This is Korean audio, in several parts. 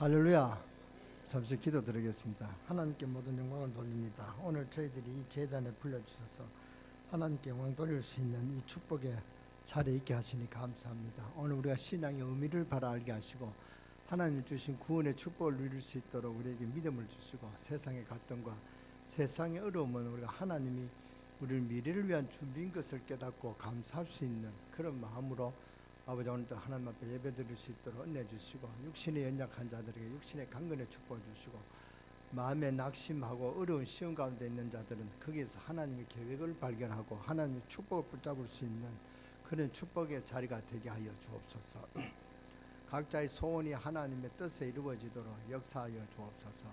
할렐루야. 잠시 기도 드리겠습니다. 하나님께 모든 영광을 돌립니다. 오늘 저희들이 이 제단에 불러주셔서 하나님께 영광 돌릴 수 있는 이 축복의 자리에 있게 하시니 감사합니다. 오늘 우리가 신앙의 의미를 바로 알게 하시고 하나님이 주신 구원의 축복을 누릴 수 있도록 우리에게 믿음을 주시고 세상의 갈등과 세상의 어려움은 우리가 하나님이 우리를 미래를 위한 준비인 것을 깨닫고 감사할 수 있는 그런 마음으로 아버지 오늘도 하나님 앞에 예배드릴 수 있도록 은혜 주시고 육신에 연약한 자들에게 육신의 강건의 축복을 주시고 마음에 낙심하고 어려운 시험 가운데 있는 자들은 거기에서 하나님의 계획을 발견하고 하나님의 축복을 붙잡을 수 있는 그런 축복의 자리가 되게 하여 주옵소서. 각자의 소원이 하나님의 뜻에 이루어지도록 역사하여 주옵소서.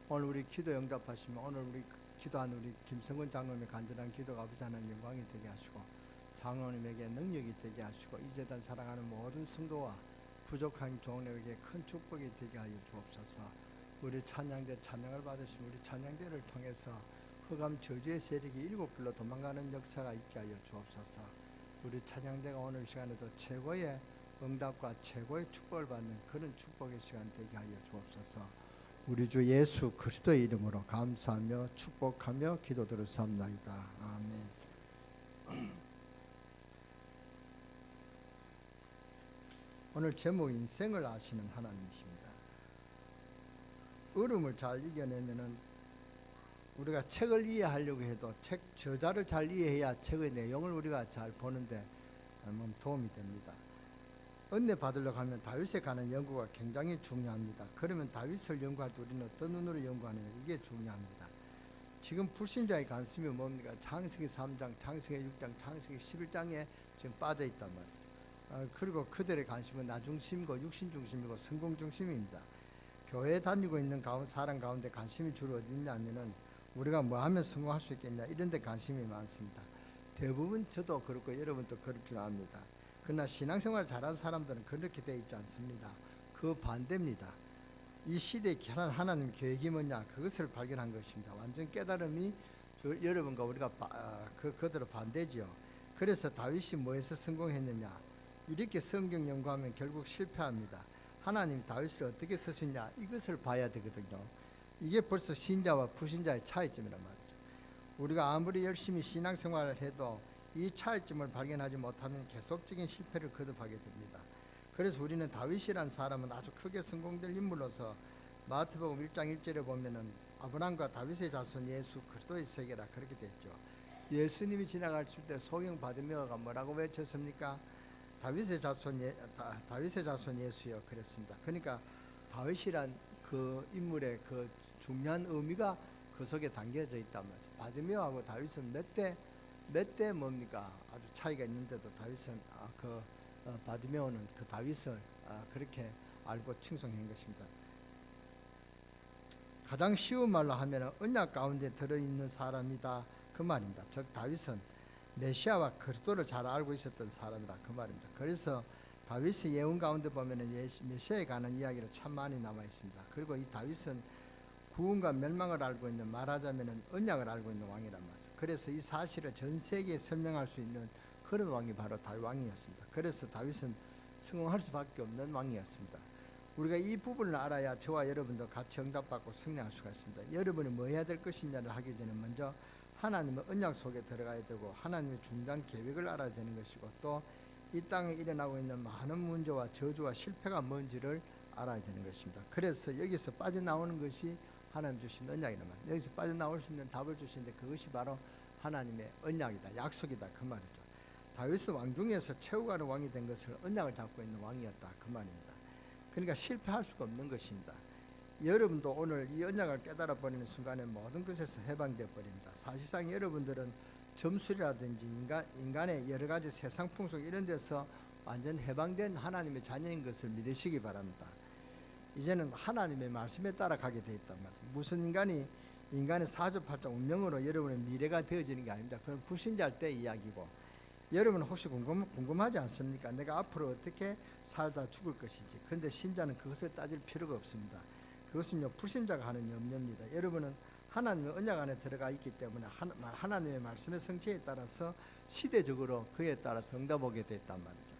오늘 우리 기도 응답하시면 오늘 우리 기도한 우리 김성근 장로님의 간절한 기도가 아버지 하나님 영광이 되게 하시고 장로님에게 능력이 되게 하시고 이 제단 사랑하는 모든 성도와 부족한 종에게 큰 축복이 되게 하여 주옵소서. 우리 찬양대 찬양을 받으신 우리 찬양대를 통해서 흑암 저주의 세력이 일곱 길로 도망가는 역사가 있게 하여 주옵소서. 우리 찬양대가 오늘 시간에도 최고의 응답과 최고의 축복을 받는 그런 축복의 시간 되게 하여 주옵소서. 우리 주 예수 그리스도의 이름으로 감사하며 축복하며 기도드렸사옵나이다. 아멘. 오늘 제목 인생을 아시는 하나님이십니다. 어려움을 잘 이겨내면은 우리가 책을 이해하려고 해도 책 저자를 잘 이해해야 책의 내용을 우리가 잘 보는데 도움이 됩니다. 은혜 받으려고 하면 다윗에 관한 연구가 굉장히 중요합니다. 그러면 다윗을 연구할 때 우리는 어떤 눈으로 연구하느냐 이게 중요합니다. 지금 불신자의 관심이 뭡니까? 창세기 3장, 창세기 6장, 창세기 11장에 지금 빠져 있단 말이죠. 그리고 그들의 관심은 나중심이고 육신중심이고 성공중심입니다. 교회 다니고 있는 사람 가운데 관심이 주로 어디 있냐면은 우리가 뭐 하면 성공할 수 있겠냐 이런 데 관심이 많습니다. 대부분 저도 그렇고 여러분도 그럴 줄 압니다. 그러나 신앙생활을 잘하는 사람들은 그렇게 되어 있지 않습니다. 그 반대입니다. 이 시대에 하나님의 계획이 뭐냐 그것을 발견한 것입니다. 완전 깨달음이 여러분과 우리가 그대로 반대지요. 그래서 다윗이 뭐에서 성공했느냐 이렇게 성경 연구하면 결국 실패합니다. 하나님이 다윗을 어떻게 쓰시냐 이것을 봐야 되거든요. 이게 벌써 신자와 불신자의 차이점이란 말이죠. 우리가 아무리 열심히 신앙생활을 해도 이 차이점을 발견하지 못하면 계속적인 실패를 거듭하게 됩니다. 그래서 우리는 다윗이란 사람은 아주 크게 성공될 인물로서 마태복음 1장 1절에 보면은 아브라함과 다윗의 자손 예수 그리스도의 세계라 그렇게 됐죠. 예수님이 지나가실 때 소경 바디메오가 뭐라고 외쳤습니까? 다윗의 자손 예수여 그랬습니다. 그러니까 다윗이란 그 인물의 그 중요한 의미가 그 속에 담겨져 있단 말이죠. 바디메오하고 다윗은 몇 대 뭡니까? 아주 차이가 있는데도 다윗은 바디메오는 그 다윗을 그렇게 알고 칭송한 것입니다. 가장 쉬운 말로 하면 언약 가운데 들어있는 사람이다 그 말입니다. 즉 다윗은 메시아와 그리스도를 잘 알고 있었던 사람이다 그 말입니다. 그래서 다윗의 예언 가운데 보면은 메시아에 관한 이야기가 참 많이 남아 있습니다. 그리고 이 다윗은 구원과 멸망을 알고 있는 말하자면은 언약을 알고 있는 왕이란 말이죠. 그래서 이 사실을 전 세계에 설명할 수 있는 그런 왕이 바로 다윗 왕이었습니다. 그래서 다윗은 성공할 수밖에 없는 왕이었습니다. 우리가 이 부분을 알아야 저와 여러분도 같이 응답받고 승리할 수가 있습니다. 여러분이 뭐 해야 될 것이냐를 하기 전에 먼저 하나님의 언약 속에 들어가야 되고 하나님의 중단 계획을 알아야 되는 것이고 또 이 땅에 일어나고 있는 많은 문제와 저주와 실패가 뭔지를 알아야 되는 것입니다. 그래서 여기서 빠져나오는 것이 하나님 주신 언약이란 말이에요. 여기서 빠져나올 수 있는 답을 주시는데 그것이 바로 하나님의 언약이다 약속이다 그 말이죠. 다윗은 왕 중에서 최후가는 왕이 된 것을 언약을 잡고 있는 왕이었다 그 말입니다. 그러니까 실패할 수가 없는 것입니다. 여러분도 오늘 이 언약을 깨달아 버리는 순간에 모든 것에서 해방되어 버립니다. 사실상 여러분들은 점술이라든지 인간의 여러 가지 세상 풍속 이런 데서 완전 해방된 하나님의 자녀인 것을 믿으시기 바랍니다. 이제는 하나님의 말씀에 따라가게 되어 있단 말이에요. 무슨 인간의 사주팔자 운명으로 여러분의 미래가 되어지는 게 아닙니다. 그건 불신자일 때 이야기고 여러분 혹시 궁금하지 않습니까? 내가 앞으로 어떻게 살다 죽을 것인지. 그런데 신자는 그것을 따질 필요가 없습니다. 그것은요 불신자가 하는 염려입니다. 여러분은 하나님의 언약 안에 들어가 있기 때문에 하나님의 말씀의 성취에 따라서 시대적으로 그에 따라서 응답하게 됐단 말이죠.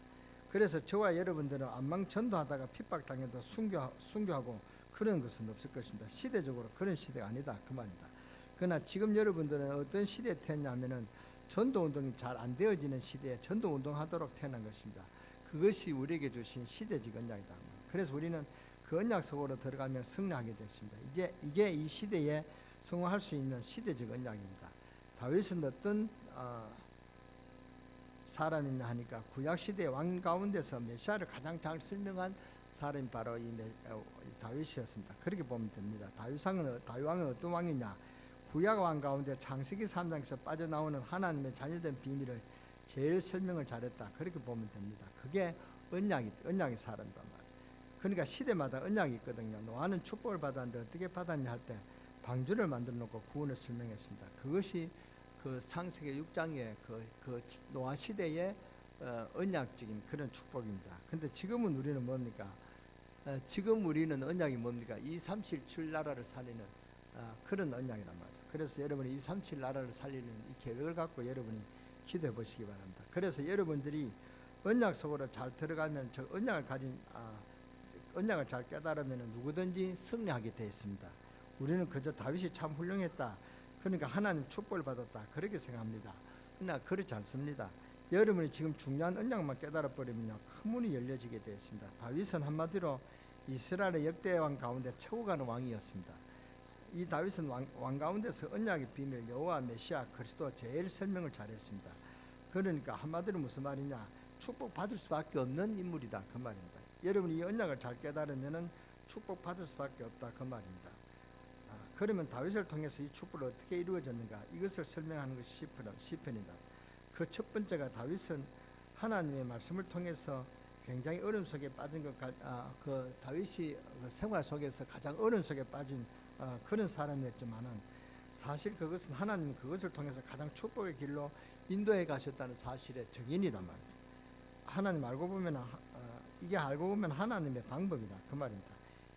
그래서 저와 여러분들은 안방 전도하다가 핍박당해도 순교하고 그런 것은 없을 것입니다. 시대적으로 그런 시대가 아니다 그 말입니다. 그러나 지금 여러분들은 어떤 시대에 태어나면은 전도운동이 잘 안 되어지는 시대에 전도운동하도록 태어난 것입니다. 그것이 우리에게 주신 시대적 언약이다. 그래서 우리는 그 언약 속으로 들어가면 승리하게 됐습니다. 이게 이 시대에 성공할 수 있는 시대적 언약입니다. 다윗은 어떤 사람이냐 하니까 구약 시대 왕 가운데서 메시아를 가장 잘 설명한 사람이 바로 이 다윗이었습니다. 그렇게 보면 됩니다. 다윗 왕은 어떤 왕이냐? 구약 왕 가운데 창세기 3장에서 빠져나오는 하나님의 자녀된 비밀을 제일 설명을 잘했다. 그렇게 보면 됩니다. 그게 언약의 사람이란 말이에요. 그러니까 시대마다 언약이 있거든요. 노아는 축복을 받았는데 어떻게 받았냐 할 때 방주를 만들어 놓고 구원을 설명했습니다. 그것이 그 창세기 6장의 그 노아 시대의 언약적인 그런 축복입니다. 근데 지금은 우리는 뭡니까? 지금 우리는 언약이 뭡니까? 237 나라를 살리는 그런 언약이란 말이에요. 그래서 여러분이 237 나라를 살리는 이 계획을 갖고 여러분이 기도해 보시기 바랍니다. 그래서 여러분들이 언약 속으로 잘 들어가면 저 언약을 잘 깨달으면 누구든지 승리하게 되어 있습니다. 우리는 그저 다윗이 참 훌륭했다. 그러니까 하나님 축복을 받았다. 그렇게 생각합니다. 그러나 그렇지 않습니다. 여러분이 지금 중요한 언약만 깨달아 버리면요, 큰 문이 열려지게 되어 있습니다. 다윗은 한마디로 이스라엘의 역대 왕 가운데 최고 가는 왕이었습니다. 이 다윗은 왕 가운데서 언약의 비밀, 여호와 메시아 그리스도 제일 설명을 잘했습니다. 그러니까 한마디로 무슨 말이냐? 축복 받을 수밖에 없는 인물이다 그 말입니다. 여러분이 이 언약을 잘 깨달으면은 축복 받을 수밖에 없다 그 말입니다. 그러면 다윗을 통해서 이 축복을 어떻게 이루어졌는가? 이것을 설명하는 것이 시편이다. 그 첫 번째가 다윗은 하나님의 말씀을 통해서 굉장히 어려움 속에 빠진 그 다윗이 그 생활 속에서 가장 어려움 속에 빠진 그런 사람이었지만은 사실 그것은 하나님 그것을 통해서 가장 축복의 길로 인도해 가셨다는 사실의 증인이단 말이에요. 하나님 알고 보면 이게 알고 보면 하나님의 방법이다 그 말입니다.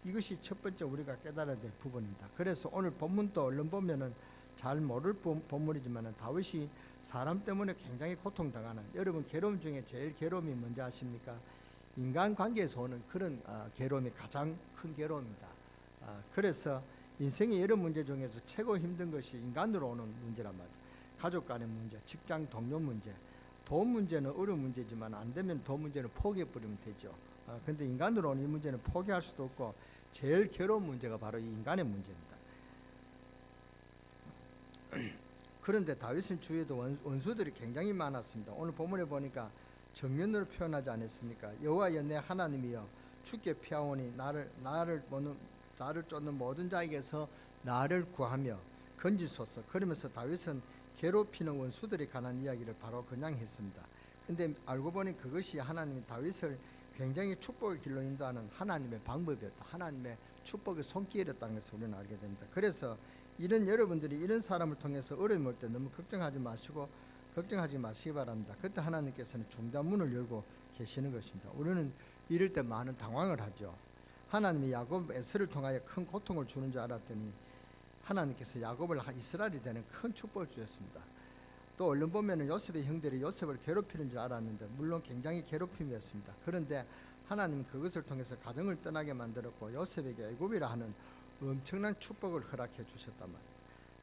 이것이 첫 번째 우리가 깨달아야 될 부분입니다. 그래서 오늘 본문도 얼른 보면은 잘 모를 본문이지만은 다윗이 사람 때문에 굉장히 고통당하는, 여러분 괴로움 중에 제일 괴로움이 뭔지 아십니까? 인간관계에서 오는 그런 괴로움이 가장 큰 괴로움입니다. 그래서 인생의 여러 문제 중에서 최고 힘든 것이 인간으로 오는 문제란 말이에요. 가족 간의 문제, 직장 동료 문제, 돈 문제는 어려운 문제지만 안 되면 돈 문제는 포기해버리면 되죠. 근데 인간으로 오는 이 문제는 포기할 수도 없고 제일 괴로운 문제가 바로 이 인간의 문제입니다. 그런데 다윗은 주위에도 원수들이 굉장히 많았습니다. 오늘 본문에 보니까 정면으로 표현하지 않았습니까? 여호와여 내 하나님이여 주께 피하오니 나를 쫓는 모든 자에게서 나를 구하며 건지소서. 그러면서 다윗은 괴롭히는 원수들이 관한 이야기를 바로 그냥 했습니다. 근데 알고 보니 그것이 하나님이 다윗을 굉장히 축복의 길로 인도하는 하나님의 방법이었다. 하나님의 축복의 손길이었다는 것을 우리는 알게 됩니다. 그래서 여러분들이 이런 사람을 통해서 어려움이 올 때 너무 걱정하지 마시기 바랍니다. 그때 하나님께서는 중단문을 열고 계시는 것입니다. 우리는 이럴 때 많은 당황을 하죠. 하나님이 야곱 에서를 통하여 큰 고통을 주는 줄 알았더니 하나님께서 야곱을 이스라엘이 되는 큰 축복을 주셨습니다. 또 얼른 보면은 요셉의 형들이 요셉을 괴롭히는 줄 알았는데 물론 굉장히 괴롭힘이었습니다. 그런데 하나님 그것을 통해서 가정을 떠나게 만들었고 요셉에게 애굽이라 하는 엄청난 축복을 허락해 주셨단 말이에요.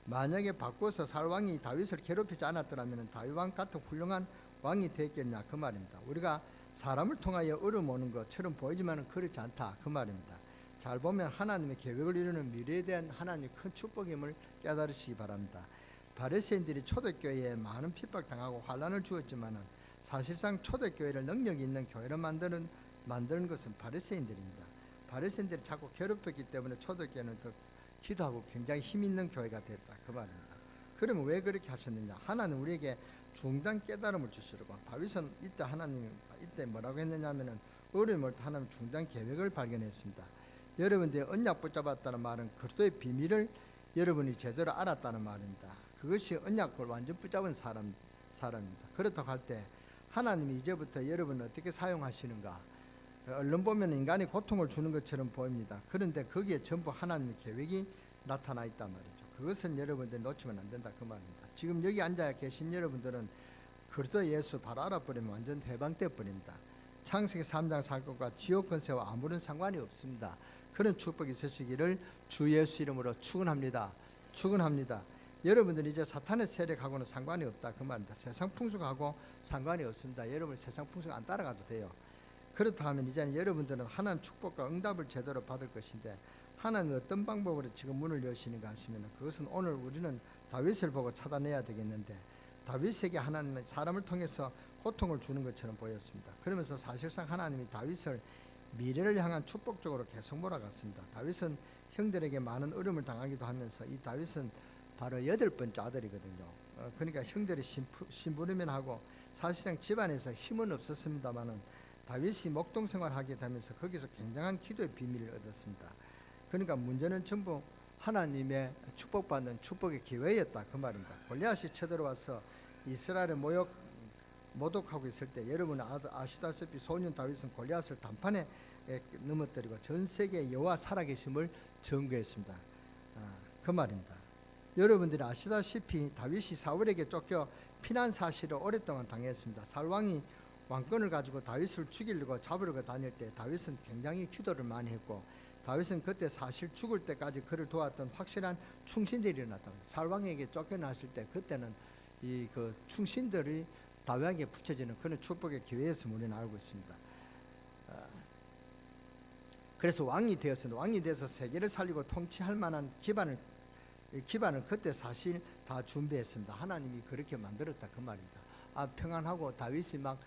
만약에 바꿔서 살 왕이 다윗을 괴롭히지 않았더라면 다윗 왕 같은 훌륭한 왕이 됐겠냐 그 말입니다. 우리가 사람을 통하여 어려움 오는 것처럼 보이지만 그렇지 않다 그 말입니다. 잘 보면 하나님의 계획을 이루는 미래에 대한 하나님의 큰 축복임을 깨달으시기 바랍니다. 바리새인들이 초대교회에 많은 핍박당하고 환난을 주었지만은 사실상 초대교회를 능력이 있는 교회로 만드는 것은 바리새인들입니다. 바리새인들이 자꾸 괴롭혔기 때문에 초대교회는 더 기도하고 굉장히 힘 있는 교회가 됐다 그 말입니다. 그러면 왜 그렇게 하셨느냐? 하나님 우리에게 중단 깨달음을 주시려고. 다윗은 이때 뭐라고 했느냐면은 어려움을 하나님 중단 계획을 발견했습니다. 여러분들이 언약 붙잡았다는 말은 그리스도의 비밀을 여러분이 제대로 알았다는 말입니다. 그것이 언약을 완전 붙잡은 사람입니다. 그렇다고 할 때 하나님이 이제부터 여러분을 어떻게 사용하시는가? 얼른 보면 인간이 고통을 주는 것처럼 보입니다. 그런데 거기에 전부 하나님의 계획이 나타나 있단 말이죠. 그것은 여러분들이 놓치면 안 된다 그 말입니다. 지금 여기 앉아 계신 여러분들은 그리스도 예수 바로 알아버리면 완전 해방돼 버립니다. 창세기 3장 사건과 지옥 권세와 아무런 상관이 없습니다. 그런 축복이 있으시기를 주 예수 이름으로 축원합니다. 축원합니다. 여러분들은 이제 사탄의 세력하고는 상관이 없다 그 말입니다. 세상 풍속하고 상관이 없습니다. 여러분 세상 풍속 안 따라가도 돼요. 그렇다면 이제는 여러분들은 하나님 축복과 응답을 제대로 받을 것인데 하나님은 어떤 방법으로 지금 문을 여시는가 하시면 그것은 오늘 우리는 다윗을 보고 찾아내야 되겠는데 다윗에게 하나님은 사람을 통해서 고통을 주는 것처럼 보였습니다. 그러면서 사실상 하나님이 다윗을 미래를 향한 축복적으로 계속 몰아갔습니다. 다윗은 형들에게 많은 어려움을 당하기도 하면서 이 다윗은 바로 8번째 아들이거든요. 그러니까 형들이 심부름면하고 사실상 집안에서 힘은 없었습니다마는 다윗이 목동 생활하게 되면서 거기서 굉장한 기도의 비밀을 얻었습니다. 그러니까 문제는 전부 하나님의 축복받는 축복의 기회였다 그 말입니다. 골리앗이 쳐들어와서 이스라엘을 모독하고 있을 때 여러분 아시다시피 소년 다윗은 골리앗을 단판에 넘어뜨리고 전 세계의 여호와 살아계심을 증거했습니다. 그 말입니다. 여러분들이 아시다시피 다윗이 사울에게 쫓겨 피난 사실을 오랫동안 당했습니다. 사울왕이 왕권을 가지고 다윗을 죽이려고 잡으려고 다닐 때 다윗은 굉장히 기도를 많이 했고 다윗은 그때 사실 죽을 때까지 그를 도왔던 확실한 충신들이 일어났다. 사울왕에게 쫓겨났을 때 그때는 이 그 충신들이 다윗에게 붙여지는 그런 축복의 기회에서 우리는 알고 있습니다. 그래서 왕이 되었습니다. 왕이 돼서 세계를 살리고 통치할 만한 기반을 그때 사실 다 준비했습니다. 하나님이 그렇게 만들었다 그 말입니다. 평안하고 다윗이 막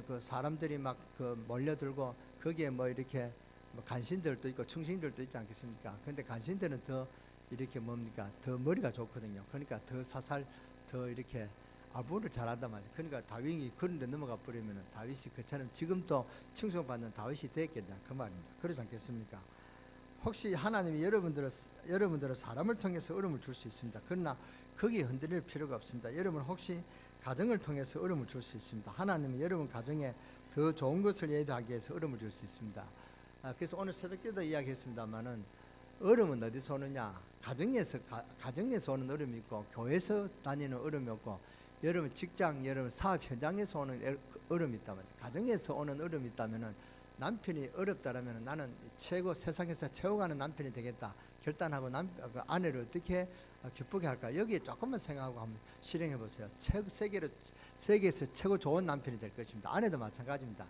그 사람들이 막 그 몰려들고 거기에 뭐 이렇게 뭐 간신들도 있고 충신들도 있지 않겠습니까? 근데 간신들은 더 이렇게 뭡니까? 더 머리가 좋거든요. 그러니까 더 사살 더 이렇게 아부를 잘한단 말이죠. 그러니까 다윗이 그런 데 넘어가 버리면 다윗이 그처럼 지금도 칭송받는 다윗이 되겠냐 그 말입니다. 그러지 않겠습니까? 혹시 하나님이 여러분들은 사람을 통해서 어려움을 줄 수 있습니다. 그러나 거기에 흔들릴 필요가 없습니다. 여러분 혹시 가정을 통해서 어려움을 줄 수 있습니다. 하나님은 여러분 가정에 더 좋은 것을 예배하기 위해서 어려움을 줄 수 있습니다. 그래서 오늘 새벽기도 이야기했습니다마는 어려움은 어디서 오느냐? 가정에서 오는 어려움이 있고 교회에서 다니는 어려움이 없고 여러분 직장, 여러분 사업 현장에서 오는 어려움이 있다면 가정에서 오는 어려움이 있다면은 남편이 어렵다라면 나는 세상에서 최고가는 남편이 되겠다 결단하고 그 아내를 어떻게 기쁘게 할까 여기에 조금만 생각하고 한번 실행해 보세요. 세계에서 최고 좋은 남편이 될 것입니다. 아내도 마찬가지입니다.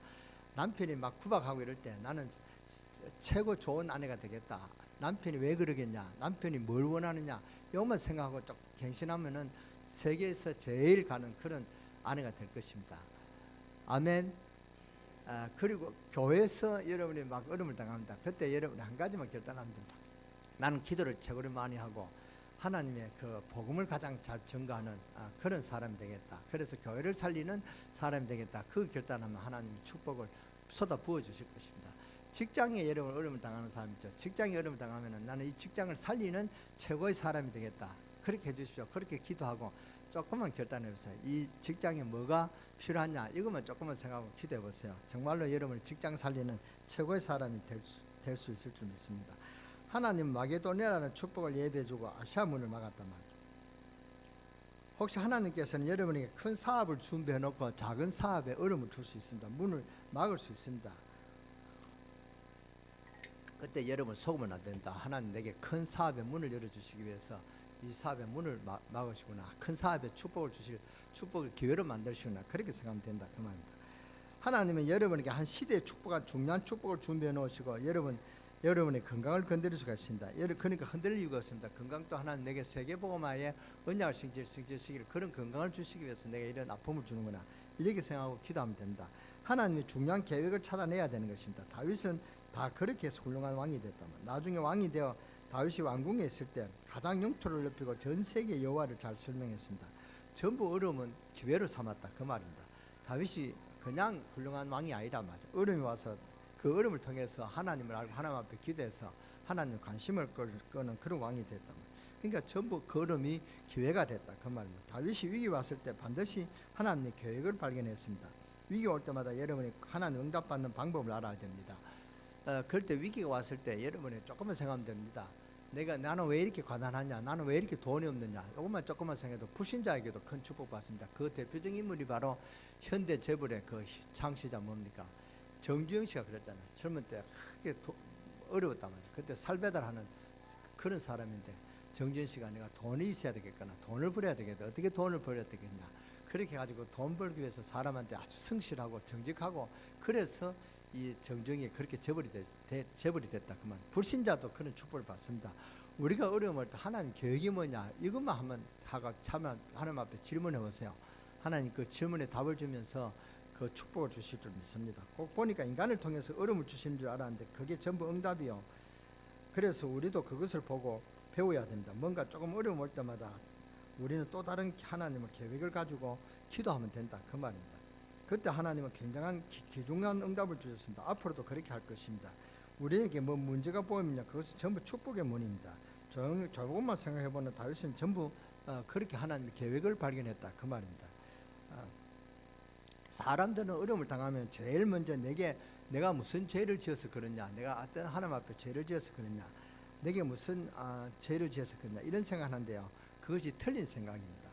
남편이 막 구박하고 이럴 때 나는 최고 좋은 아내가 되겠다. 남편이 왜 그러겠냐, 남편이 뭘 원하느냐 이것만 생각하고 좀 갱신하면은 세계에서 제일 가는 그런 아내가 될 것입니다. 아멘. 그리고 교회에서 여러분이 막 어려움을 당합니다. 그때 여러분이 한 가지만 결단하면 됩니다. 나는 기도를 최고로 많이 하고 하나님의 그 복음을 가장 잘 전가하는 그런 사람이 되겠다. 그래서 교회를 살리는 사람이 되겠다. 그 결단하면 하나님이 축복을 쏟아 부어 주실 것입니다. 직장에 여러분 어려움을 당하는 사람이죠. 직장에 어려움을 당하면 나는 이 직장을 살리는 최고의 사람이 되겠다. 그렇게 해주십시오. 그렇게 기도하고 조금만 결단해 보세요. 이 직장에 뭐가 필요하냐 이것만 조금만 생각하고 기도해 보세요. 정말로 여러분이 직장 살리는 최고의 사람이 될 수 있을 줄 믿습니다. 하나님 마게도냐라는 축복을 예배해주고 아시아 문을 막았단 말이죠. 혹시 하나님께서는 여러분에게 큰 사업을 준비해 놓고 작은 사업에 어려움을 줄 수 있습니다. 문을 막을 수 있습니다. 그때 여러분 속으면 안 됩니다. 하나님 내게 큰 사업의 문을 열어주시기 위해서 이 사업의 문을 막으시구나. 큰 사업에 축복을 주실 축복을 기회로 만드시구나. 그렇게 생각하면 된다 그 말입니다. 하나님은 여러분에게 한 시대의 축복한 중요한 축복을 준비해 놓으시고 여러분의 건강을 건드릴 수가 있습니다. 그러니까 흔들릴 이유가 없습니다. 건강도 하나님 내게 세계복음화에 언약을 싱지시기를 그런 건강을 주시기 위해서 내가 이런 아픔을 주는구나 이렇게 생각하고 기도하면 됩니다. 하나님이 중요한 계획을 찾아내야 되는 것입니다. 다윗은 다 그렇게 해서 훌륭한 왕이 됐다면 나중에 왕이 되어 다윗이 왕궁에 있을 때 가장 영토를 넓히고 전 세계 여호와를 잘 설명했습니다. 전부 어려움은 기회로 삼았다 그 말입니다. 다윗이 그냥 훌륭한 왕이 아니라 말이죠. 어려움이 와서 그 어려움을 통해서 하나님을 알고 하나님 앞에 기도해서 하나님 관심을 끄는 그런 왕이 됐단 말이에요. 그러니까 전부 그 어려움이 기회가 됐다 그 말입니다. 다윗이 위기 왔을 때 반드시 하나님의 계획을 발견했습니다. 위기 올 때마다 여러분이 하나님 응답받는 방법을 알아야 됩니다. 그럴 때 위기가 왔을 때 여러분이 조금만 생각하면 됩니다. 나는 왜 이렇게 가난하냐, 나는 왜 이렇게 돈이 없느냐, 이것만 조금만 생각해도 불신자에게도 큰 축복 받습니다. 그 대표적인 인물이 바로 현대 재벌의 그 창시자 뭡니까? 정주영 씨가 그랬잖아요. 젊은 때 크게 어려웠단 말이에요. 그때 살 배달하는 그런 사람인데 정주영 씨가 내가 돈이 있어야 되겠구나, 돈을 벌어야 되겠다, 어떻게 돈을 벌어야 되겠냐, 그렇게 해가지고 돈 벌기 위해서 사람한테 아주 성실하고 정직하고, 그래서 이 정주영이 그렇게 재벌이 됐다. 그만 불신자도 그런 축복을 받습니다. 우리가 어려움을 때 하나님 계획이 뭐냐, 이것만 한번 하나님 앞에 질문해 보세요. 하나님 그 질문에 답을 주면서 그 축복을 주실 줄 믿습니다. 꼭 보니까 인간을 통해서 어려움을 주시는 줄 알았는데 그게 전부 응답이요. 그래서 우리도 그것을 보고 배워야 됩니다. 뭔가 조금 어려움 올 때마다 우리는 또 다른 하나님의 계획을 가지고 기도하면 된다, 그 말입니다. 그때 하나님은 굉장한 귀중한 응답을 주셨습니다. 앞으로도 그렇게 할 것입니다. 우리에게 뭐 문제가 보이면 그것은 전부 축복의 문입니다. 조금만 생각해보면 다윗은 전부 그렇게 하나님의 계획을 발견했다, 그 말입니다. 사람들은 어려움을 당하면 제일 먼저 내가 무슨 죄를 지어서 그러냐, 내가 어떤 하나님 앞에 죄를 지어서 그러냐, 내게 무슨 죄를 지어서 그러냐, 이런 생각하는데요, 그것이 틀린 생각입니다.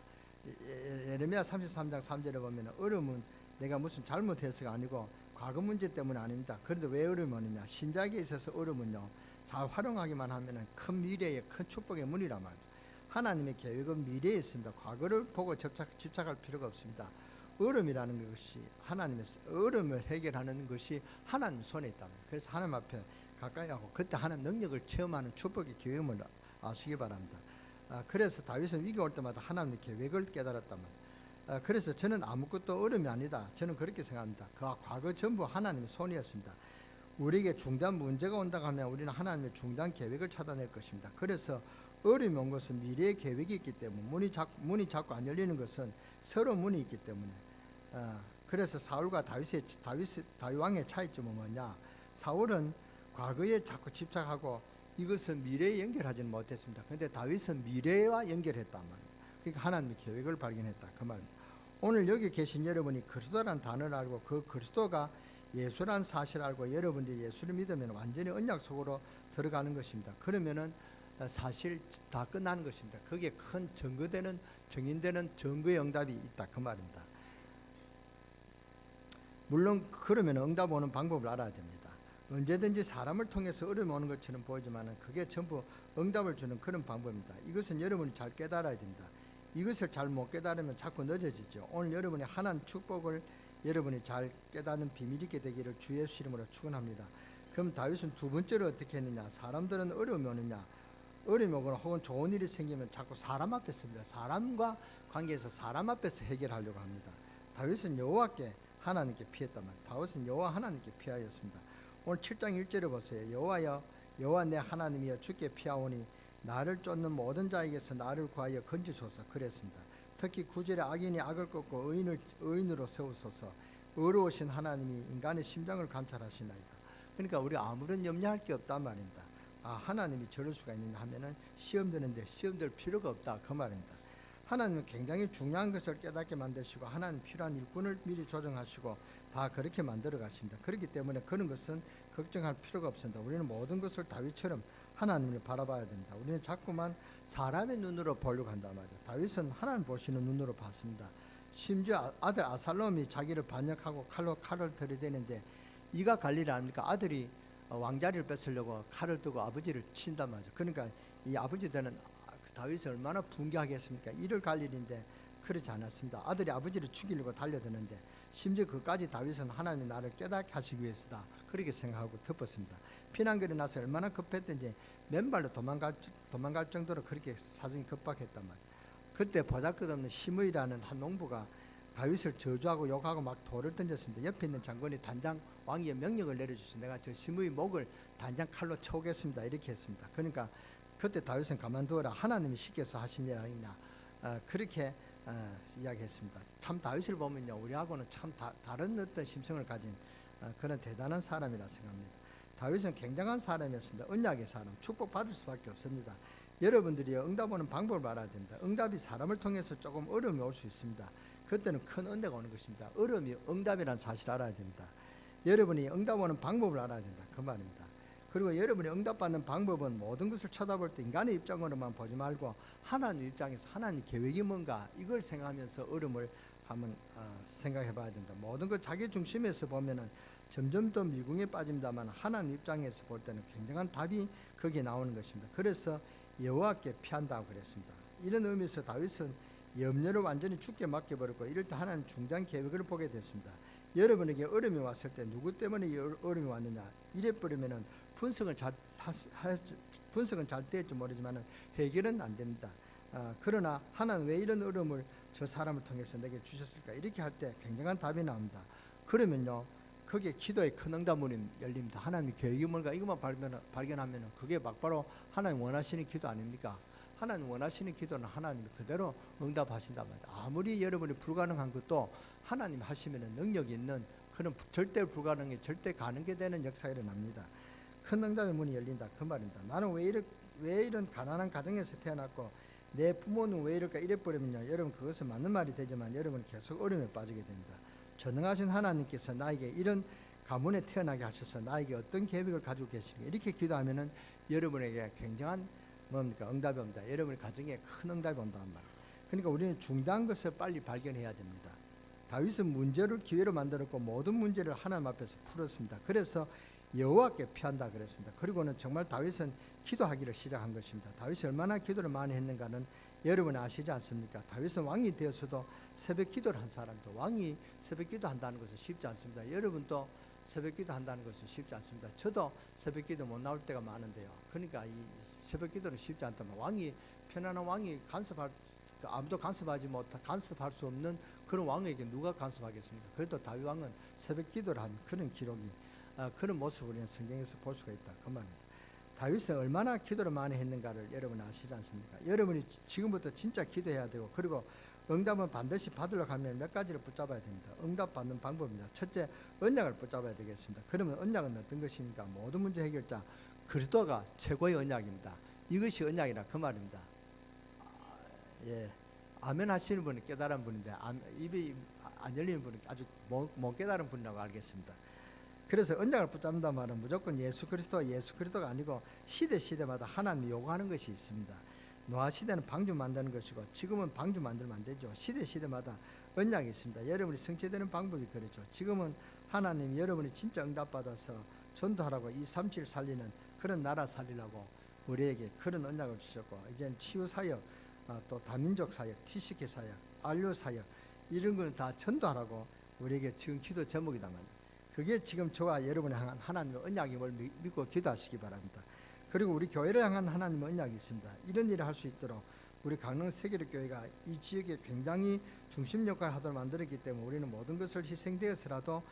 예레미야 33장 3절에 보면 어려움은 내가 무슨 잘못해서가 아니고 과거 문제 때문은 아닙니다. 그런데 왜 어려움이 오느냐, 신작에 있어서 어려움은요, 잘 활용하기만 하면 큰 미래의 큰 축복의 문이란 말이죠. 하나님의 계획은 미래에 있습니다. 과거를 보고 집착할 필요가 없습니다. 어려움이라는 것이 하나님의 어려움을 해결하는 것이 하나님 손에 있다. 그래서 하나님 앞에 가까이 하고 그때 하나님 능력을 체험하는 축복의 기회임을 아시기 바랍니다. 그래서 다윗은 위기 올 때마다 하나님의 계획을 깨달았다면, 그래서 저는 아무것도 어려움이 아니다, 저는 그렇게 생각합니다. 그 과거 전부 하나님의 손이었습니다. 우리에게 중대한 문제가 온다고 하면 우리는 하나님의 중대한 계획을 찾아낼 것입니다. 그래서 어려움이 온 것은 미래의 계획이 있기 때문에, 문이 자꾸 안 열리는 것은 서로 문이 있기 때문에. 그래서 사울과 다윗 왕의 차이점은 뭐냐, 사울은 과거에 자꾸 집착하고 이것은 미래에 연결하지는 못했습니다. 그런데 다윗은 미래와 연결했단 말입니다. 그러니까 하나님의 계획을 발견했다, 그 말입니다. 오늘 여기 계신 여러분이 그리스도라는 단어를 알고 그 그리스도가 예수라는 사실을 알고 여러분들이 예수를 믿으면 완전히 언약 속으로 들어가는 것입니다. 그러면은 사실 다 끝나는 것입니다. 거기에 큰 정인되는 증거의 응답이 있다, 그 말입니다. 물론 그러면 응답 오는 방법을 알아야 됩니다. 언제든지 사람을 통해서 어려움이 오는 것처럼 보이지만 그게 전부 응답을 주는 그런 방법입니다. 이것은 여러분이 잘 깨달아야 됩니다. 이것을 잘 못 깨달으면 자꾸 늦어지죠. 오늘 여러분이 하나님 축복을 여러분이 잘 깨닫는 비밀이 있게 되기를 주 예수 이름으로 축원합니다. 그럼 다윗은 두 번째로 어떻게 했느냐, 사람들은 어려움이 오느냐, 어려움이 오거나 혹은 좋은 일이 생기면 자꾸 사람 앞에 씁니다. 사람과 관계에서 사람 앞에서 해결하려고 합니다. 다윗은 여호와께 하나님께 피했다만, 다윗은 여호와 하나님께 피하였습니다. 오늘 7장 1절에 보세요. 여호와 내 하나님이여 주께 피하오니 나를 쫓는 모든 자에게서 나를 구하여 건지소서, 그랬습니다. 특히 9절에 악인이 악을 꺾고 의인으로 세우소서, 의로우신 하나님이 인간의 심장을 관찰하시나이다. 그러니까 우리 아무런 염려할 게 없단 말입니다. 하나님이 저럴 수가 있느냐 하면은 시험 드는데 시험 들 필요가 없다, 그 말입니다. 하나님은 굉장히 중요한 것을 깨닫게 만드시고 하나님 필요한 일꾼을 미리 조정하시고 다 그렇게 만들어 가십니다. 그렇기 때문에 그런 것은 걱정할 필요가 없습니다. 우리는 모든 것을 다윗처럼 하나님을 바라봐야 됩니다. 우리는 자꾸만 사람의 눈으로 보려고 한단 말이죠. 다윗은 하나님 보시는 눈으로 봤습니다. 심지어 아들 아살롬이 자기를 반역하고 칼을 들이대는데 이가 관리를 합니까? 아들이 왕자리를 뺏으려고 칼을 들고 아버지를 친단 말이죠. 그러니까 이 아버지 되는 다윗이 얼마나 분개하겠습니까? 이를 갈 일인데 그렇지 않았습니다. 아들이 아버지를 죽이려고 달려드는데 심지어 그까지 다윗은 하나님이 나를 깨닫게 하시기 위해서다, 그렇게 생각하고 덮었습니다. 피난길에 나서 얼마나 급했든지 맨발로 도망갈 정도로 그렇게 사정이 급박했단 말이에요. 그때 보잘것없는 시므이라는 한 농부가 다윗을 저주하고 욕하고 막 돌을 던졌습니다. 옆에 있는 장군이 단장 왕위의 명령을 내려주셔서 내가 저 시므이 목을 단장 칼로 쳐오겠습니다, 이렇게 했습니다. 그러니까 그때 다윗은 가만두어라, 하나님이 시켜서 하신 일 아니냐, 그렇게 이야기했습니다. 참 다윗을 보면요, 우리하고는 참 다른 어떤 심성을 가진 그런 대단한 사람이라 생각합니다. 다윗은 굉장한 사람이었습니다. 언약의 사람, 축복받을 수밖에 없습니다. 여러분들이 응답 오는 방법을 알아야 됩니다. 응답이 사람을 통해서 조금 어려움이 올 수 있습니다. 그때는 큰 은혜가 오는 것입니다. 어려움이 응답이라는 사실을 알아야 됩니다. 여러분이 응답 오는 방법을 알아야 된다, 그 말입니다. 그리고 여러분이 응답받는 방법은 모든 것을 쳐다볼 때 인간의 입장으로만 보지 말고 하나님 입장에서 하나님 계획이 뭔가 이걸 생각하면서 어려움을 한번 생각해 봐야 됩니다. 모든 것 자기 중심에서 보면은 점점 더 미궁에 빠집니다만 하나님 입장에서 볼 때는 굉장한 답이 거기에 나오는 것입니다. 그래서 여호와께 피한다고 그랬습니다. 이런 의미에서 다윗은 염려를 완전히 죽게 맡겨버렸고 이럴 때 하나님 중대한 계획을 보게 됐습니다. 여러분에게 어려움이 왔을 때 누구 때문에 이 어려움이 왔느냐 이래버리면은 분석은 잘 될지 모르지만 해결은 안 됩니다. 그러나 하나님 왜 이런 어려움을 저 사람을 통해서 내게 주셨을까 이렇게 할 때 굉장한 답이 나옵니다. 그러면요 거기에 기도의 큰 응답문이 열립니다. 하나님의 계획이 뭔가 이것만 발견하면 그게 막바로 하나님 원하시는 기도 아닙니까? 하나님 원하시는 기도는 하나님이 그대로 응답하신단 말이에요. 아무리 여러분이 불가능한 것도 하나님 하시면 능력이 있는 그런 절대 불가능에 절대 가능하게 되는 역사가 일어납니다. 큰 응답의 문이 열린다 그 말입니다. 나는 왜 이런 가난한 가정에서 태어났고 내 부모는 왜 이럴까 이래버리면요 여러분 그것은 맞는 말이 되지만 여러분 계속 어려움에 빠지게 됩니다. 전능하신 하나님께서 나에게 이런 가문에 태어나게 하셔서 나에게 어떤 계획을 가지고 계시는가 이렇게 기도하면은 여러분에게 굉장한 뭡니까 응답이 옵니다. 여러분의 가정에 큰 응답이 온다는 말. 그러니까 우리는 중요한 것을 빨리 발견해야 됩니다. 다윗은 문제를 기회로 만들었고 모든 문제를 하나님 앞에서 풀었습니다. 그래서 여호와께 피한다 그랬습니다. 그리고는 정말 다윗은 기도하기를 시작한 것입니다. 다윗이 얼마나 기도를 많이 했는가는 여러분 아시지 않습니까? 다윗은 왕이 되어서도 새벽 기도를 한 사람도 왕이 새벽 기도 한다는 것은 쉽지 않습니다. 여러분도 새벽 기도 한다는 것은 쉽지 않습니다. 저도 새벽 기도 못 나올 때가 많은데요. 그러니까 이 새벽 기도는 쉽지 않다면 편안한 왕이 아무도 간섭할 수 없는 그런 왕에게 누가 간섭하겠습니까? 그래도 다윗 왕은 새벽 기도를 한 그런 기록이 그런 모습을 우리는 성경에서 볼 수가 있다 그 말입니다. 다윗은 얼마나 기도를 많이 했는가를 여러분 아시지 않습니까? 여러분이 지금부터 진짜 기도해야 되고 그리고 응답은 반드시 받으려고 하면 몇 가지를 붙잡아야 됩니다. 응답 받는 방법입니다. 첫째, 언약을 붙잡아야 되겠습니다. 그러면 언약은 어떤 것입니까? 모든 문제 해결자 그리스도가 최고의 언약입니다. 이것이 언약이라 그 말입니다. 예, 아멘 하시는 분은 깨달은 분인데 입이 안 열리는 분은 아주 못 깨달은 분이라고 알겠습니다. 그래서 언약을 붙잡는다 말은 무조건 예수 그리스도가 아니고 시대마다 하나님이 요구하는 것이 있습니다. 노아 시대는 방주 만드는 것이고 지금은 방주 만들면 안 되죠. 시대마다 언약이 있습니다. 여러분이 성취되는 방법이 그렇죠. 지금은 하나님 여러분이 진짜 응답받아서 전도하라고 237 살리는 그런 나라 살리라고 우리에게 그런 언약을 주셨고 이제는 치유사역 또 다민족 사역, TCK 사역, 안료 사역 이런 건 다 전도하라고 우리에게 지금 기도 제목이다 말이에요. 그게 지금 저와 여러분을 향한 하나님의 언약임을 믿고 기도하시기 바랍니다. 그리고 우리 교회를 향한 하나님의 언약이 있습니다. 이런 일을 할 수 있도록 우리 강릉 세계력교회가 이 지역에 굉장히 중심 역할을 하도록 만들었기 때문에 우리는 모든 것을 희생되어서라도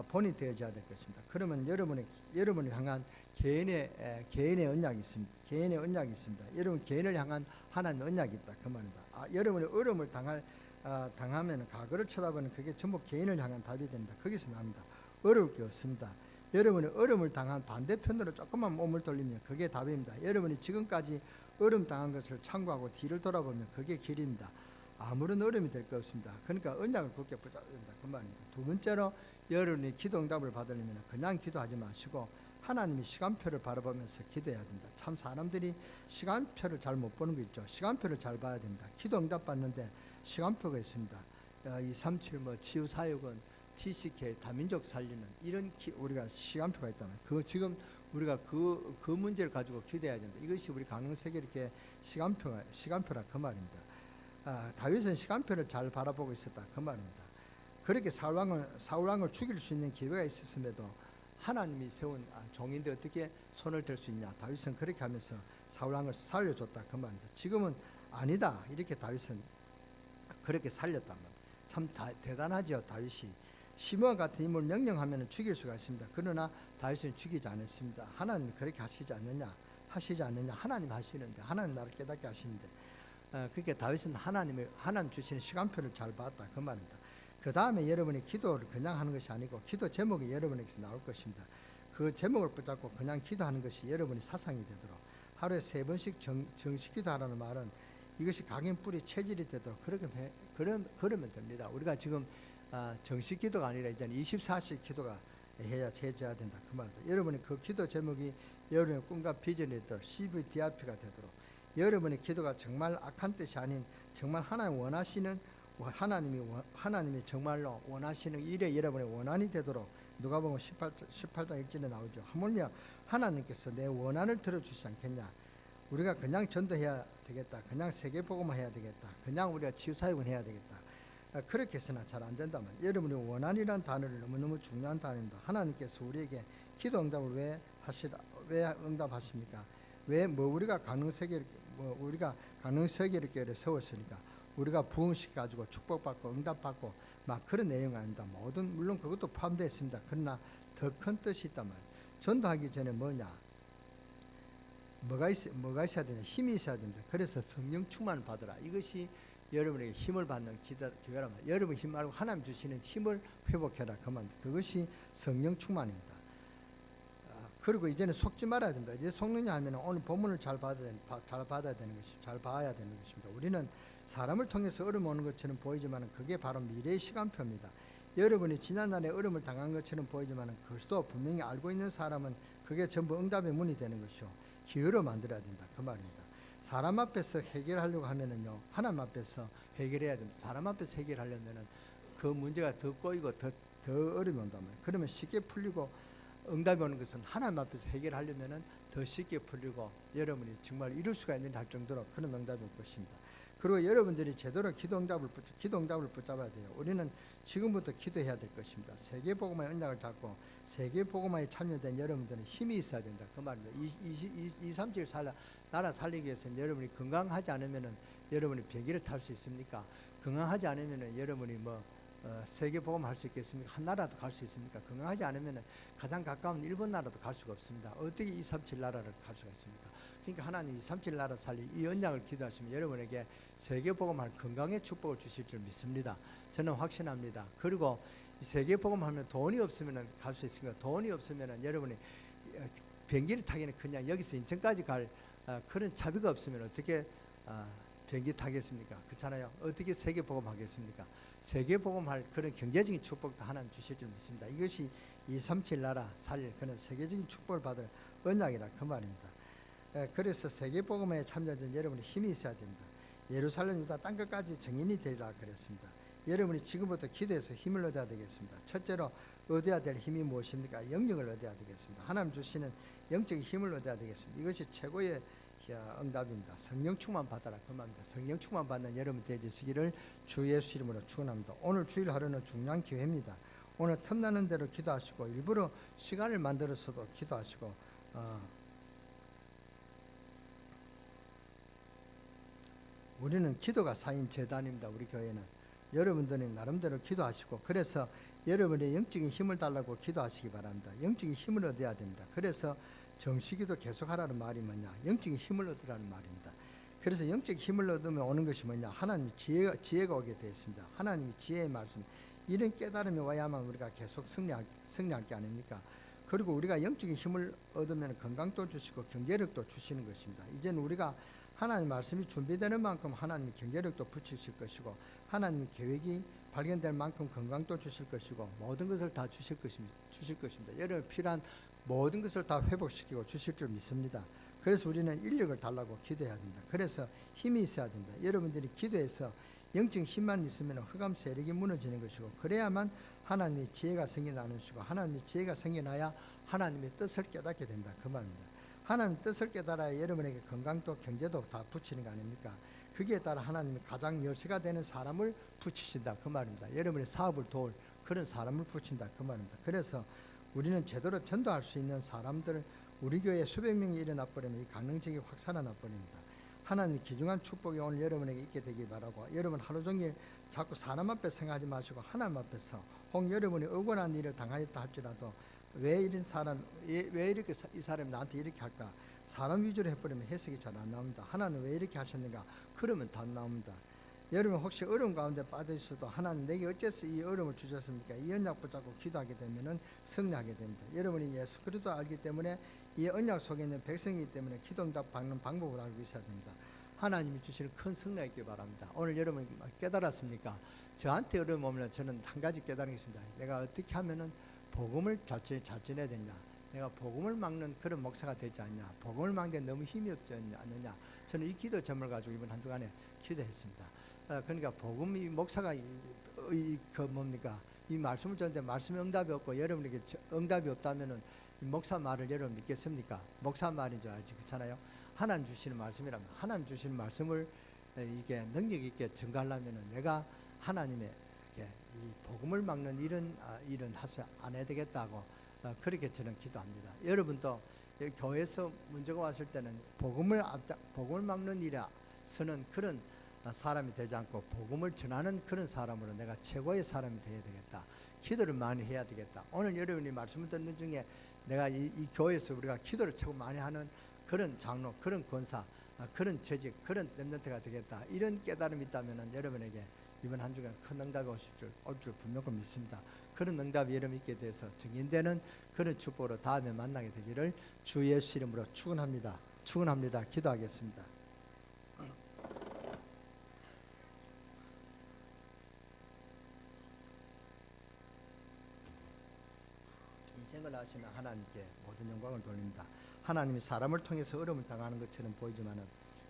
본이 되어져야 될 것입니다. 그러면 여러분을 향한 개인의 언약이 있습니다. 개인의 언약이 있습니다. 여러분 개인을 향한 하나님의 언약이 있다 그 말입니다. 여러분이 어려움을 당하면 과거를 쳐다보는 그게 전부 개인을 향한 답이 됩니다. 거기서 납니다. 어려울 게 없습니다. 여러분이 어려움을 당한 반대편으로 조금만 몸을 돌리면 그게 답입니다. 여러분이 지금까지 어려움 당한 것을 참고하고 뒤를 돌아보면 그게 길입니다. 아무런 어려움이 될 거 없습니다. 그러니까 언약을 굳게 붙잡아야 된다 그 말입니다. 두 번째로 여러분이 기도 응답을 받으려면 그냥 기도하지 마시고 하나님이 시간표를 바라보면서 기도해야 됩니다. 참 사람들이 시간표를 잘 못 보는 거 있죠. 시간표를 잘 봐야 됩니다. 기도 응답 받는데 시간표가 있습니다. 237 치유사역은 TCK 다민족 살리는 이런 우리가 시간표가 있다면 지금 우리가 그 문제를 가지고 기도해야 된다. 이것이 우리 강릉 세계이렇게 시간표라 그 말입니다. 다윗은 시간표를 잘 바라보고 있었다 그 말입니다. 그렇게 사울 왕을 죽일 수 있는 기회가 있었음에도 하나님이 세운 종인데 어떻게 손을 댈 수 있냐. 다윗은 그렇게 하면서 사울 왕을 살려줬다 그 말입니다. 지금은 아니다 이렇게 다윗은 그렇게 살렸단 말입니다. 참 대단하죠. 다윗이 시므아 같은 인물 명령하면 죽일 수가 있습니다. 그러나 다윗은 죽이지 않았습니다. 하나님이 그렇게 하시지 않느냐 하나님 하시는데 하나님 나를 깨닫게 하시는데 그러니까 다윗은 하나님 주시는 시간표를 잘 봤다 그 말입니다. 그 다음에 여러분이 기도를 그냥 하는 것이 아니고 기도 제목이 여러분에게서 나올 것입니다. 그 제목을 붙잡고 그냥 기도하는 것이 여러분이 사상이 되도록 하루에 3번씩 정식 기도하라는 말은 이것이 각인 뿌리 체질이 되도록 그러면 됩니다. 우리가 지금 정식 기도가 아니라 이제 24시 기도가 해야 된다 그 말입니다. 여러분이 그 기도 제목이 여러분의 꿈과 비전이 되도록 CVDRP가 되도록 여러분의 기도가 정말 악한 뜻이 아닌 정말 하나님이 정말로 원하시는 일에 여러분의 원한이 되도록 누가복음 18장 1절에 나오죠. 하물며 하나님께서 내 원한을 들어주시지 않겠냐. 우리가 그냥 전도해야 되겠다. 그냥 세계복음만 해야 되겠다. 그냥 우리가 치유사역을 해야 되겠다. 그렇게 해서는 잘 안 된다면, 여러분이 원한이란 단어를 너무너무 중요한 단어입니다. 하나님께서 우리에게 기도 응답을 왜 응답하십니까? 우리가 강릉세계를 교회를 세웠으니까 우리가 부흥식 가지고 축복받고 응답받고 막 그런 내용 아닙니다. 물론 그것도 포함되어 있습니다. 그러나 더 큰 뜻이 있단 말이에요. 전도하기 전에 뭐가 있어야 되냐? 힘이 있어야 됩니다. 그래서 성령 충만을 받으라. 이것이 여러분에게 힘을 받는 기회란 말이에요. 여러분 힘 말고 하나님 주시는 힘을 회복해라. 그것이 성령 충만입니다. 그리고 이제는 속지 말아야 됩니다. 이제 속느냐 하면 오늘 본문을 잘 봐야 되는 것입니다. 우리는 사람을 통해서 어려움 오는 것처럼 보이지만 그게 바로 미래의 시간표입니다. 여러분이 지난날에 어려움을 당한 것처럼 보이지만 그것도 분명히 알고 있는 사람은 그게 전부 응답의 문이 되는 것이요. 기회로 만들어야 된다. 그 말입니다. 사람 앞에서 해결하려고 하면은요, 하나님 앞에서 해결해야 됩니다. 사람 앞에서 해결하려면은 그 문제가 더 꼬이고 더 어려움이 온단 말이에요. 그러면 쉽게 풀리고 응답이 오는 것은 하나님 앞에서 해결하려면은 더 쉽게 풀리고 여러분이 정말 이룰 수가 있는지 할 정도로 그런 응답이 올 것입니다. 그리고 여러분들이 제대로 기도 응답을 붙잡아야 돼요. 우리는 지금부터 기도해야 될 것입니다. 세계복음화의 언약을 잡고 세계복음화에 참여된 여러분들은 힘이 있어야 된다. 그 말입니다. 237 나라 살리기 위해서는 여러분이 건강하지 않으면은 여러분이 비행기를 탈 수 있습니까? 건강하지 않으면은 여러분이 세계복음 할 수 있겠습니까? 한 나라도 갈 수 있습니까? 건강하지 않으면 가장 가까운 일본 나라도 갈 수가 없습니다. 어떻게 237 나라를 갈 수가 있습니까? 그러니까 하나님 237 나라 살리 이 언약을 기도하시면 여러분에게 세계복음 할 건강의 축복을 주실 줄 믿습니다. 저는 확신합니다. 그리고 세계복음 하면 돈이 없으면 갈 수 있습니다. 돈이 없으면 여러분이 비행기를 타기는 그냥 여기서 인천까지 갈 그런 차비가 없으면 어떻게 비행기 타겠습니까? 그렇잖아요. 어떻게 세계복음 하겠습니까? 세계복음 할 그런 경제적인 축복도 하나님 주실 줄 믿습니다. 이것이 237 나라 살릴 그런 세계적인 축복을 받을 언약이라 그 말입니다. 그래서 세계복음에 참여된 여러분이 힘이 있어야 됩니다. 예루살렘 유다 땅끝까지 정인이 되리라 그랬습니다. 여러분이 지금부터 기도해서 힘을 얻어야 되겠습니다. 첫째로 얻어야 될 힘이 무엇입니까? 영역을 얻어야 되겠습니다. 하나님 주시는 영적인 힘을 얻어야 되겠습니다. 이것이 최고의 응답입니다. 성령 충만 받아라 그 말입니다. 성령 충만 받는 여러분 되시기를 주 예수 이름으로 축원합니다. 오늘 주일 하루는 중요한 기회입니다. 오늘 틈나는 대로 기도하시고 일부러 시간을 만들어서도 기도하시고 우리는 기도가 쌓인 재단입니다. 우리 교회는 여러분들이 나름대로 기도하시고 그래서 여러분의 영적인 힘을 달라고 기도하시기 바랍니다. 영적인 힘을 얻어야 됩니다. 그래서 정식기도 계속하라는 말이 뭐냐? 영적인 힘을 얻으라는 말입니다. 그래서 영적인 힘을 얻으면 오는 것이 뭐냐? 하나님의 지혜가 오게 되어 있습니다. 하나님의 지혜의 말씀, 이런 깨달음이 와야만 우리가 계속 승리할 게 아닙니까? 그리고 우리가 영적인 힘을 얻으면 건강도 주시고 경제력도 주시는 것입니다. 이제는 우리가 하나님 말씀이 준비되는 만큼 하나님의 경제력도 붙이실 것이고 하나님의 계획이 발견될 만큼 건강도 주실 것이고 모든 것을 다 주실 것입니다. 여러분 필요한 모든 것을 다 회복시키고 주실 줄 믿습니다. 그래서 우리는 인력을 달라고 기도해야 됩니다. 그래서 힘이 있어야 됩니다. 여러분들이 기도해서 영적인 힘만 있으면 흑암 세력이 무너지는 것이고 그래야만 하나님의 지혜가 생겨나는 것이고 하나님의 지혜가 생겨나야 하나님의 뜻을 깨닫게 된다. 그 말입니다. 하나님의 뜻을 깨달아야 여러분에게 건강도 경제도 다 붙이는 거 아닙니까? 거기에 따라 하나님이 가장 열쇠가 되는 사람을 붙이신다. 그 말입니다. 여러분의 사업을 도울 그런 사람을 붙인다. 그 말입니다. 그래서 우리는 제대로 전도할 수 있는 사람들 우리 교회에 수백 명이 일어나 버리면 이 가능성이 확 살아나 버립니다. 하나님의 귀중한 축복이 오늘 여러분에게 있게 되길 바라고 여러분 하루 종일 자꾸 사람 앞에 생각하지 마시고 하나님 앞에서 혹 여러분이 억울한 일을 당하였다 할지라도 왜 이렇게 이 사람이 나한테 이렇게 할까? 사람 위주로 해버리면 해석이 잘 안 나옵니다. 하나님 왜 이렇게 하셨는가? 그러면 다 나옵니다. 여러분 혹시 어려움 가운데 빠져 있어도 하나님 내게 어째서 이 어려움을 주셨습니까? 이 언약 붙잡고 기도하게 되면은 승리하게 됩니다. 여러분이 예수 그리스도 알기 때문에 이 언약 속에 있는 백성이기 때문에 기도 응답 받는 방법을 알고 있어야 됩니다. 하나님이 주시는 큰 승리가 있길 바랍니다. 오늘 여러분 깨달았습니까? 저한테 어려움 오면 저는 한 가지 깨달은 게 있습니다. 내가 어떻게 하면은 복음을 잘 전해야 되냐? 내가 복음을 막는 그런 목사가 되지 않냐? 복음을 막는 게 너무 힘이 없지 않느냐? 저는 이 기도 점을 가지고 이번 한 주간에 기도했습니다. 그러니까 복음이 목사가 뭡니까? 이 말씀을 줬는데 말씀에 응답이 없고 여러분에게 응답이 없다면은 목사 말을 여러분 믿겠습니까? 목사 말인 줄 알지, 그렇잖아요. 하나님 주시는 말씀이라면 하나님 주시는 말씀을 이게 능력 있게 전가하려면은 내가 하나님의 이 복음을 막는 일은 안 해야 되겠다고 그렇게 저는 기도합니다. 여러분도 교회에서 문제가 왔을 때는 복음을 막는 일에 서는 그런 사람이 되지 않고 복음을 전하는 그런 사람으로 내가 최고의 사람이 되어야 되겠다. 기도를 많이 해야 되겠다. 오늘 여러분이 말씀을 듣는 중에 내가 이 교회에서 우리가 기도를 최고 많이 하는 그런 장로, 그런 권사, 그런 재직, 그런 렘넌트가 되겠다. 이런 깨달음이 있다면 여러분에게 이번 한 주간 큰 응답이 올 줄 분명히 믿습니다. 그런 응답이 여러분 있게 돼서 증인되는 그런 축복으로 다음에 만나게 되기를 주 예수 이름으로 축원합니다. 축원합니다. 기도하겠습니다. 인생을 하시는 하나님께 모든 영광을 돌립니다. 하나님이 사람을 통해서 어려움을 당하는 것처럼 보이지만은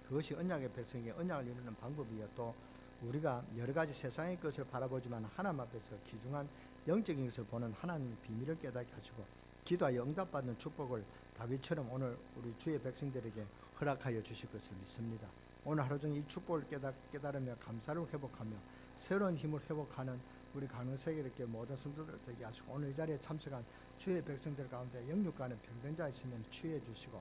그것이 언약의 백성에게 언약을 이루는 방법이요, 또 우리가 여러 가지 세상의 것을 바라보지만 하나님 앞에서 귀중한 영적인 것을 보는 하나님의 비밀을 깨닫게 하시고 기도하여 응답받는 축복을 다윗처럼 오늘 우리 주의 백성들에게 허락하여 주실 것을 믿습니다. 오늘 하루 종일 이 축복을 깨달으며 감사를 회복하며 새로운 힘을 회복하는 우리 강릉세계 이렇게 모든 성도들 되게 하시고 오늘 이 자리에 참석한 주의 백성들 가운데 영육간에 병든자 있으면 치유해 주시고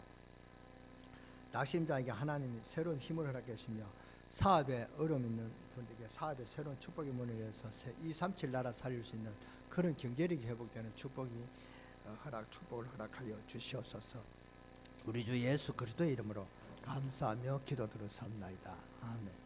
낙심자에게 하나님이 새로운 힘을 허락해 주시며 사업에 어려움 있는 분들에게 사업에 새로운 축복의 문을 열어서 237 나라 살릴 수 있는 그런 경제력이 회복되는 축복을 허락하여 주시옵소서. 우리 주 예수 그리스도의 이름으로 감사하며 기도드렸사옵나이다. 아멘.